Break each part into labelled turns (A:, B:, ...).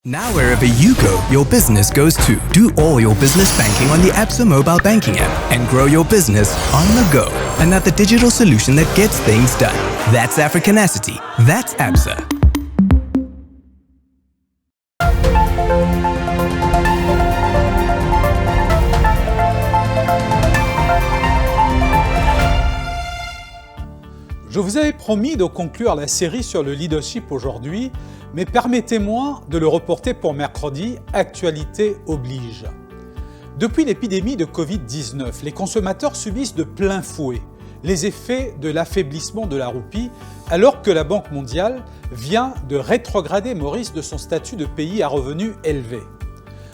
A: Now wherever you go, your business goes too. Do all your business banking on the Absa mobile banking app and grow your business on the go. Another digital solution that gets things done. That's Africanacity. That's Absa.
B: Je vous avais promis de conclure la série sur le leadership aujourd'hui, mais permettez-moi de le reporter pour mercredi, actualité oblige. Depuis l'épidémie de Covid-19, les consommateurs subissent de plein fouet les effets de l'affaiblissement de la roupie, alors que la Banque mondiale vient de rétrograder Maurice de son statut de pays à revenus élevés.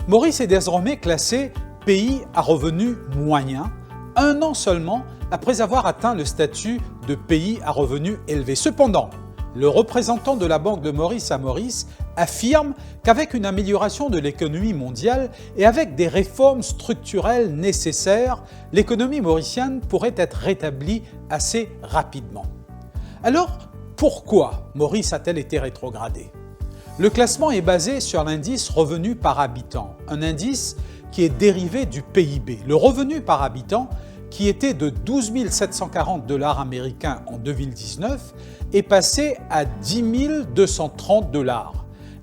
B: Maurice est désormais classé pays à revenus moyens, un an seulement après avoir atteint le statut de pays à revenus élevés. Cependant, le représentant de la Banque de Maurice à Maurice affirme qu'avec une amélioration de l'économie mondiale et avec des réformes structurelles nécessaires, l'économie mauricienne pourrait être rétablie assez rapidement. Alors, pourquoi Maurice a-t-elle été rétrogradée ? Le classement est basé sur l'indice revenu par habitant, un indice qui est dérivé du PIB. Le revenu par habitant, qui était de 12 740 $ américains en 2019, est passé à 10 230 $.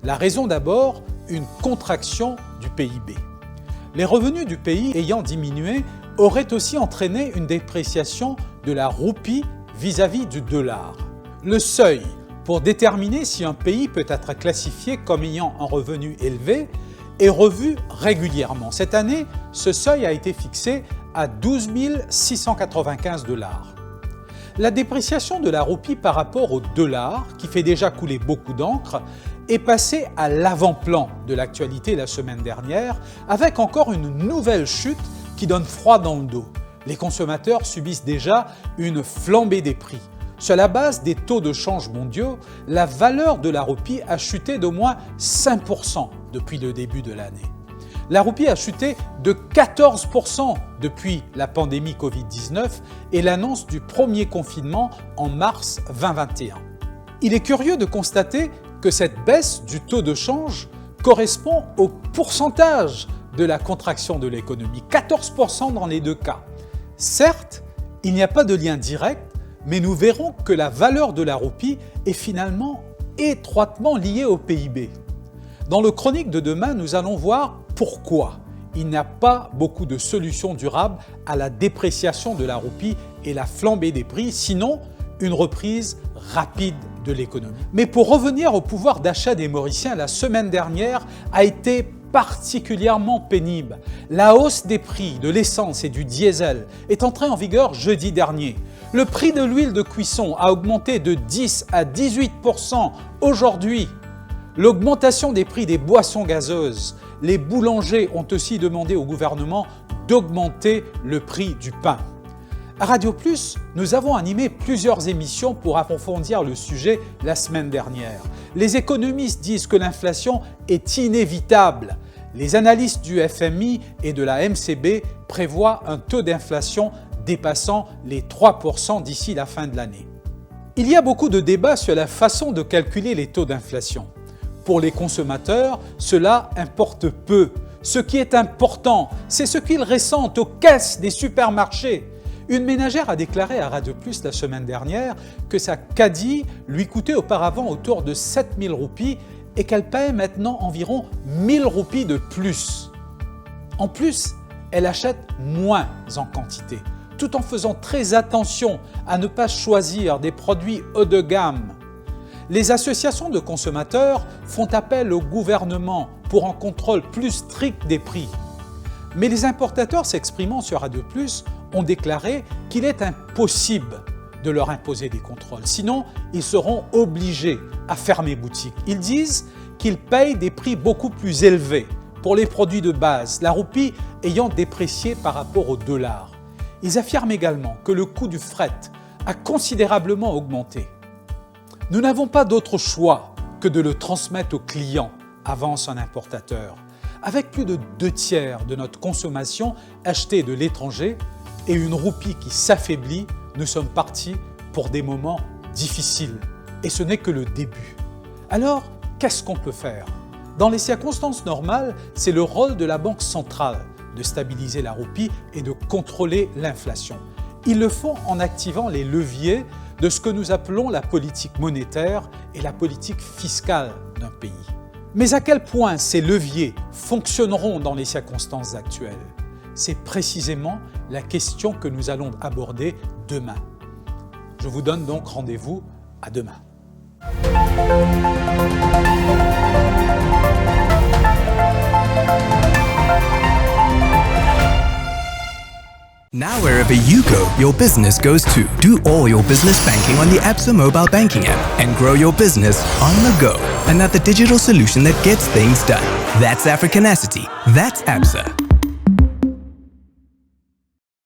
B: La raison d'abord, une contraction du PIB. Les revenus du pays ayant diminué auraient aussi entraîné une dépréciation de la roupie vis-à-vis du dollar. Le seuil pour déterminer si un pays peut être classifié comme ayant un revenu élevé est revu régulièrement. Cette année, ce seuil a été fixé à 12 695 $. La dépréciation de la roupie par rapport au dollar, qui fait déjà couler beaucoup d'encre, est passée à l'avant-plan de l'actualité la semaine dernière, avec encore une nouvelle chute qui donne froid dans le dos. Les consommateurs subissent déjà une flambée des prix. Sur la base des taux de change mondiaux, la valeur de la roupie a chuté d'au moins 5% depuis le début de l'année. La roupie a chuté de 14% depuis la pandémie Covid-19 et l'annonce du premier confinement en mars 2021. Il est curieux de constater que cette baisse du taux de change correspond au pourcentage de la contraction de l'économie, 14% dans les deux cas. Certes, il n'y a pas de lien direct, mais nous verrons que la valeur de la roupie est finalement étroitement liée au PIB. Dans le chronique de demain, nous allons voir pourquoi il n'y a pas beaucoup de solutions durables à la dépréciation de la roupie et la flambée des prix, sinon une reprise rapide de l'économie. Mais pour revenir au pouvoir d'achat des Mauriciens, la semaine dernière a été particulièrement pénible. La hausse des prix de l'essence et du diesel est entrée en vigueur jeudi dernier. Le prix de l'huile de cuisson a augmenté de 10 à 18% aujourd'hui. L'augmentation des prix des boissons gazeuses. Les boulangers ont aussi demandé au gouvernement d'augmenter le prix du pain. À Radio Plus, nous avons animé plusieurs émissions pour approfondir le sujet la semaine dernière. Les économistes disent que l'inflation est inévitable. Les analystes du FMI et de la MCB prévoient un taux d'inflation dépassant les 3% d'ici la fin de l'année. Il y a beaucoup de débats sur la façon de calculer les taux d'inflation. Pour les consommateurs, cela importe peu. Ce qui est important, c'est ce qu'ils ressentent aux caisses des supermarchés. Une ménagère a déclaré à Radio Plus la semaine dernière que sa caddie lui coûtait auparavant autour de 7 000 roupies et qu'elle paie maintenant environ 1 000 roupies de plus. En plus, elle achète moins en quantité, tout en faisant très attention à ne pas choisir des produits haut de gamme. Les associations de consommateurs font appel au gouvernement pour un contrôle plus strict des prix. Mais les importateurs s'exprimant sur Radio Plus ont déclaré qu'il est impossible de leur imposer des contrôles. Sinon, ils seront obligés à fermer boutique. Ils disent qu'ils payent des prix beaucoup plus élevés pour les produits de base, la roupie ayant déprécié par rapport au dollar. Ils affirment également que le coût du fret a considérablement augmenté. Nous n'avons pas d'autre choix que de le transmettre aux clients, avance un importateur. Avec plus de 2/3 de notre consommation achetée de l'étranger et une roupie qui s'affaiblit, nous sommes partis pour des moments difficiles. Et ce n'est que le début. Alors, qu'est-ce qu'on peut faire ? Dans les circonstances normales, c'est le rôle de la Banque centrale de stabiliser la roupie et de contrôler l'inflation. Ils le font en activant les leviers de ce que nous appelons la politique monétaire et la politique fiscale d'un pays. Mais à quel point ces leviers fonctionneront dans les circonstances actuelles? C'est précisément la question que nous allons aborder demain. Je vous donne donc rendez-vous à demain.
A: Now wherever you go, your business goes too. Do all your business banking on the Absa mobile banking app and grow your business on the go. And at the digital solution that gets things done. That's Africanacity. That's Absa.